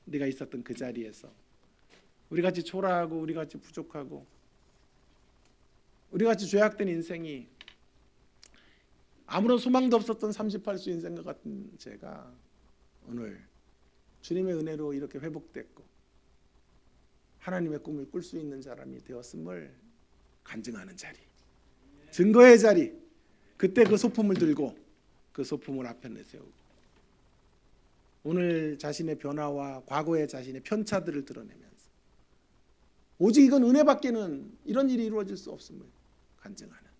네가 있었던 그 자리에서 우리같이 초라하고 우리같이 부족하고 우리같이 죄악된 인생이, 아무런 소망도 없었던 38수 인생과 같은 제가 오늘 주님의 은혜로 이렇게 회복됐고 하나님의 꿈을 꿀 수 있는 사람이 되었음을 간증하는 자리, 증거의 자리. 그때 그 소품을 들고 그 소품을 앞에 내세우고 오늘 자신의 변화와 과거의 자신의 편차들을 드러내면서 오직 이건 은혜밖에는 이런 일이 이루어질 수 없음을 간증하는,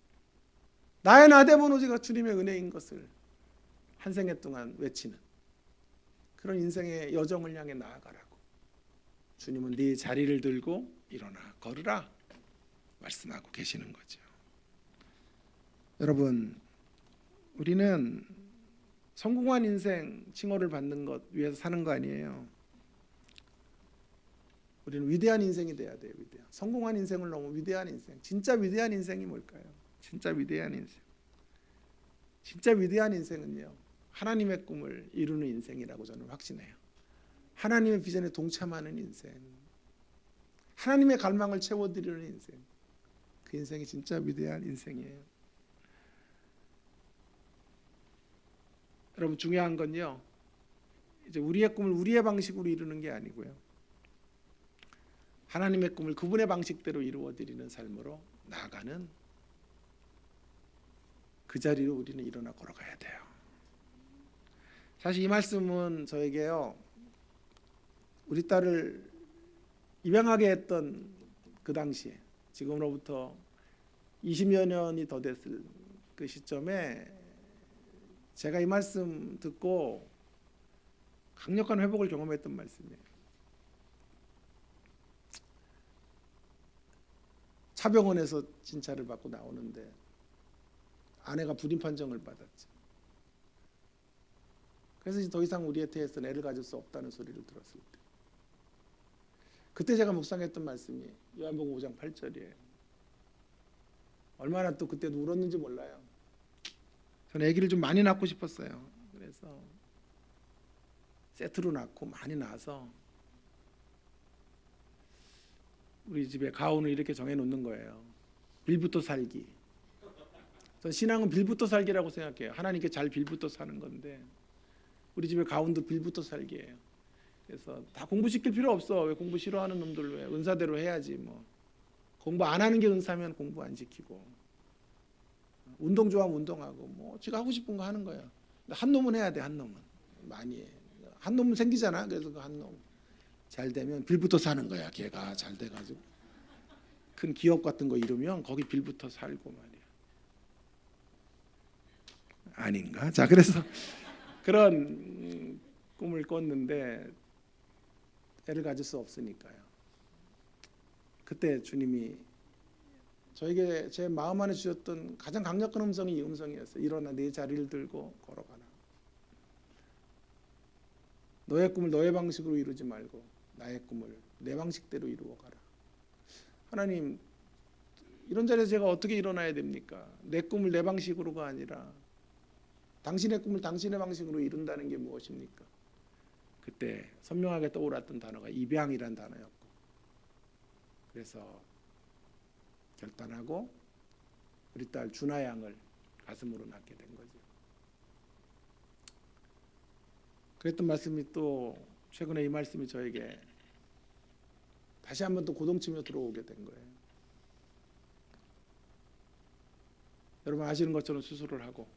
나의 나됨은 오직 주님의 은혜인 것을 한 생애 동안 외치는 그런 인생의 여정을 향해 나아가라고 주님은 네 자리를 들고 일어나 걸으라 말씀하고 계시는 거죠. 여러분, 우리는 성공한 인생 칭호를 받는 것 위해서 사는 거 아니에요. 우리는 위대한 인생이 돼야 돼요. 위대한. 성공한 인생을 넘어 위대한 인생. 진짜 위대한 인생이 뭘까요? 진짜 위대한 인생. 진짜 위대한 인생은요, 하나님의 꿈을 이루는 인생이라고 저는 확신해요. 하나님의 비전에 동참하는 인생, 하나님의 갈망을 채워드리는 인생, 그 인생이 진짜 위대한 인생이에요. 여러분, 중요한 건요, 이제 우리의 꿈을 우리의 방식으로 이루는 게 아니고요, 하나님의 꿈을 그분의 방식대로 이루어드리는 삶으로 나아가는 그 자리로 우리는 일어나 걸어가야 돼요. 사실 이 말씀은 저에게요, 우리 딸을 입양하게 했던 그 당시에 지금으로부터 20여 년이 더 됐을 그 시점에 제가 이 말씀 듣고 강력한 회복을 경험했던 말씀이에요. 차병원에서 진찰을 받고 나오는데 아내가 불임 판정을 받았죠. 그래서 이제 더 이상 우리의 태에서는 애를 가질 수 없다는 소리를 들었을 때, 그때 제가 묵상했던 말씀이 요한복음 5장 8절이에요. 얼마나 또 그때도 울었는지 몰라요. 저는 아기를 좀 많이 낳고 싶었어요. 그래서 세트로 낳고 많이 낳아서 우리 집에 가훈을 이렇게 정해놓는 거예요. 빌부터 살기. 전 신앙은 빌부터 살기라고 생각해요. 하나님께 잘 빌부터 사는 건데 우리 집에 가훈도 빌부터 살기예요. 그래서 다 공부시킬 필요 없어. 왜 공부 싫어하는 놈들 왜 은사대로 해야지 뭐. 공부 안 하는 게 은사면 공부 안 시키고, 운동 좋아하면 운동하고, 뭐 지가 하고 싶은 거 하는 거야. 근데 한 놈은 해야 돼. 한 놈은 많이 해. 한 놈은 생기잖아. 그래서 그 한 놈 잘 되면 빌부터 사는 거야. 걔가 잘 돼가지고 큰 기업 같은 거 이루면 거기 빌부터 살고 말이야. 아닌가? 자, 그래서 그런 꿈을 꿨는데 애를 가질 수 없으니까요. 그때 주님이 저에게 제 마음 안에 주셨던 가장 강력한 음성이 이 음성이었어요. 일어나 네 자리를 들고 걸어가라. 너의 꿈을 너의 방식으로 이루지 말고 나의 꿈을 내 방식대로 이루어가라. 하나님, 이런 자리에서 제가 어떻게 일어나야 됩니까? 내 꿈을 내 방식으로가 아니라 당신의 꿈을 당신의 방식으로 이룬다는 게 무엇입니까? 그때 선명하게 떠올랐던 단어가 입양이란 단어였고, 그래서 결단하고 우리 딸 준하 양을 가슴으로 낳게 된 거죠. 그랬던 말씀이 또 최근에 이 말씀이 저에게 다시 한번 또 고동치며 들어오게 된 거예요. 여러분 아시는 것처럼 수술을 하고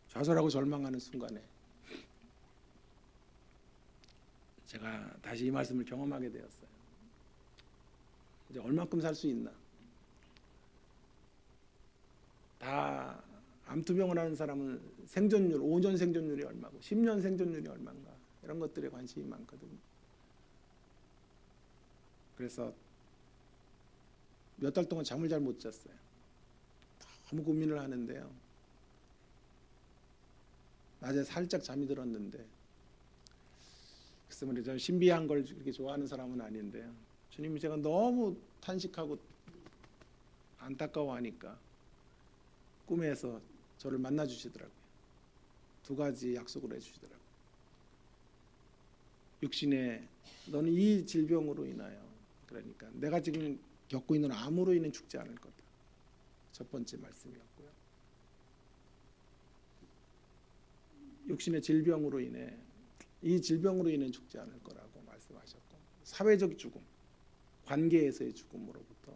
좌절하고 절망하는 순간에 제가 다시 이 말씀을 경험하게 되었어요. 이제 얼마큼 살 수 있나? 다 암투병을 하는 사람은 생존율, 5년 생존율이 얼마고 10년 생존율이 얼마인가, 이런 것들에 관심이 많거든요. 그래서 몇 달 동안 잠을 잘 못 잤어요. 너무 고민을 하는데요. 낮에 살짝 잠이 들었는데, 글쎄 말이죠, 저는 신비한 걸 그렇게 좋아하는 사람은 아닌데요. 주님이 제가 너무 탄식하고 안타까워하니까 꿈에서 저를 만나 주시더라고요. 두 가지 약속을 해주시더라고요. 육신에 너는 이 질병으로 인하여, 그러니까 내가 지금 겪고 있는 암으로 인해 죽지 않을 거다. 첫 번째 말씀이었고요. 육신의 질병으로 인해, 이 질병으로 인해 죽지 않을 거라고 말씀하셨고, 사회적 죽음, 관계에서의 죽음으로부터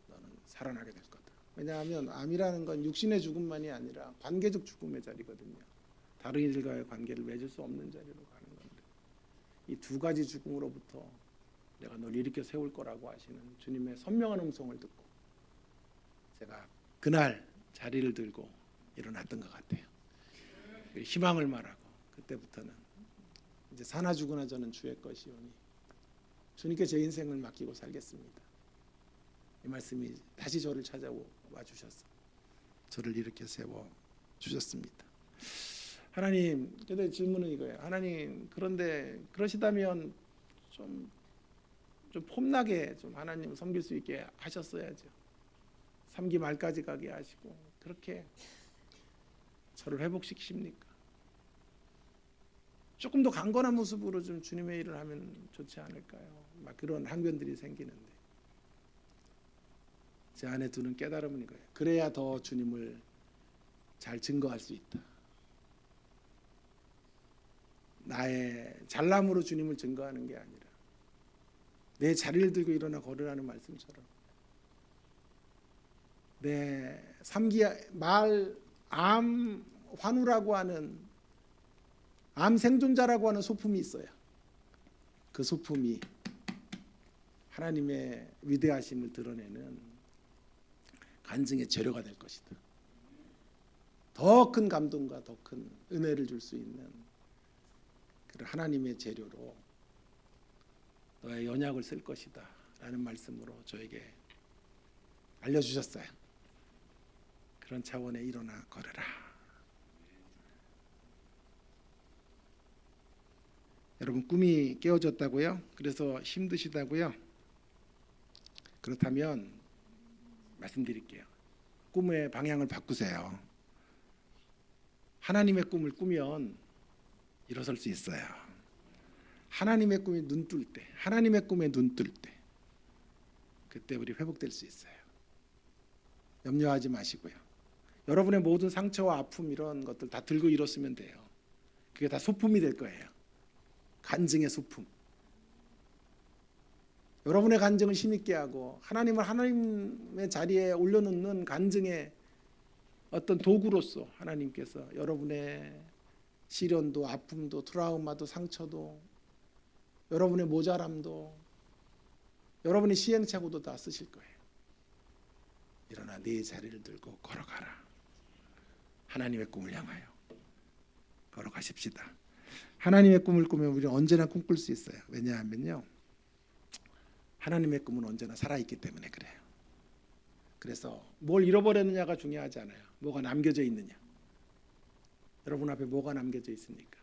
너는 살아나게 될 거다. 왜냐하면 암이라는 건 육신의 죽음만이 아니라 관계적 죽음의 자리거든요. 다른 이들과의 관계를 맺을 수 없는 자리로 가는 건데, 이 두 가지 죽음으로부터 내가 널 일으켜 세울 거라고 하시는 주님의 선명한 음성을 듣고 제가 그날 자리를 들고 일어났던 것 같아요. 희망을 말하고, 그때부터는 이제 사나 죽으나 저는 주의 것이오니 주님께 제 인생을 맡기고 살겠습니다. 이 말씀이 다시 저를 찾아와 주셔서 저를 일으켜 세워 주셨습니다. 하나님, 근데 질문은 이거예요. 하나님, 그런데 그러시다면 좀 폼나게 좀 하나님 섬길 수 있게 하셨어야죠. 3기 말까지 가게 하시고 그렇게 저를 회복시키십니까? 조금 더 강건한 모습으로 좀 주님의 일을 하면 좋지 않을까요? 막 그런 항변들이 생기는데, 제 안에 두는 깨달음은 이거예요. 그래야 더 주님을 잘 증거할 수 있다. 나의 잘남으로 주님을 증거하는 게 아니라 내 자리를 들고 일어나 걸으라는 말씀처럼, 내 3기 말 암 환우라고 하는, 암 생존자라고 하는 소품이 있어요. 그 소품이 하나님의 위대하심을 드러내는 간증의 재료가 될 것이다. 더 큰 감동과 더 큰 은혜를 줄 수 있는 그런 하나님의 재료로 너의 연약을 쓸 것이다 라는 말씀으로 저에게 알려주셨어요. 그런 차원에 일어나 걸으라. 여러분 꿈이 깨어졌다고요? 그래서 힘드시다고요? 그렇다면 말씀드릴게요. 꿈의 방향을 바꾸세요. 하나님의 꿈을 꾸면 일어설 수 있어요. 하나님의 꿈에 눈 뜰 때, 하나님의 꿈에 눈 뜰 때, 그때 우리 회복될 수 있어요. 염려하지 마시고요. 여러분의 모든 상처와 아픔 이런 것들 다 들고 일었으면 돼요. 그게 다 소품이 될 거예요. 간증의 소품. 여러분의 간증을 힘있게 하고 하나님을 하나님의 자리에 올려놓는 간증의 어떤 도구로서 하나님께서 여러분의 시련도 아픔도 트라우마도 상처도 여러분의 모자람도 여러분의 시행착오도 다 쓰실 거예요. 일어나 네 자리를 들고 걸어가라. 하나님의 꿈을 향하여 걸어가십시다. 하나님의 꿈을 꾸면 우리는 언제나 꿈꿀 수 있어요. 왜냐하면요, 하나님의 꿈은 언제나 살아있기 때문에 그래요. 그래서 뭘 잃어버렸느냐가 중요하지 않아요. 뭐가 남겨져 있느냐. 여러분 앞에 뭐가 남겨져 있습니까?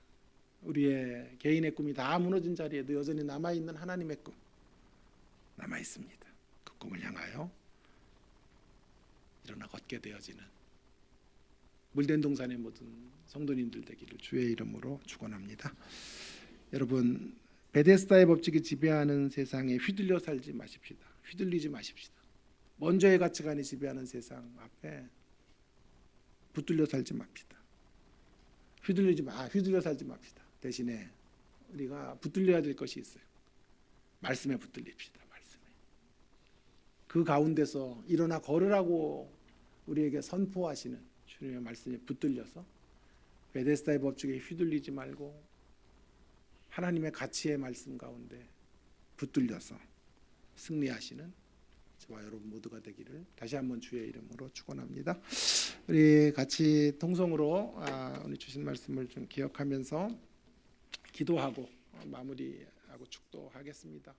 우리의 개인의 꿈이 다 무너진 자리에도 여전히 남아있는 하나님의 꿈 남아있습니다. 그 꿈을 향하여 일어나 걷게 되어지는 물된 동산의 모든 성도님들 되기를 주의 이름으로 축원합니다. 여러분, 베데스다의 법칙이 지배하는 세상에 휘둘려 살지 마십시다. 휘둘리지 마십시다. 먼저의 가치관이 지배하는 세상 앞에 붙들려 살지 맙시다. 휘둘려 살지 맙시다. 대신에 우리가 붙들려야 될 것이 있어요. 말씀에 붙들립시다. 말씀에. 그 가운데서 일어나 걸으라고 우리에게 선포하시는 주님의 말씀에 붙들려서 베데스다의 법칙에 휘둘리지 말고 하나님의 가치의 말씀 가운데 붙들려서 승리하시는 저와 여러분 모두가 되기를 다시 한번 주의 이름으로 축원합니다. 우리 같이 통성으로 오늘 주신 말씀을 좀 기억하면서 기도하고 마무리하고 축도하겠습니다.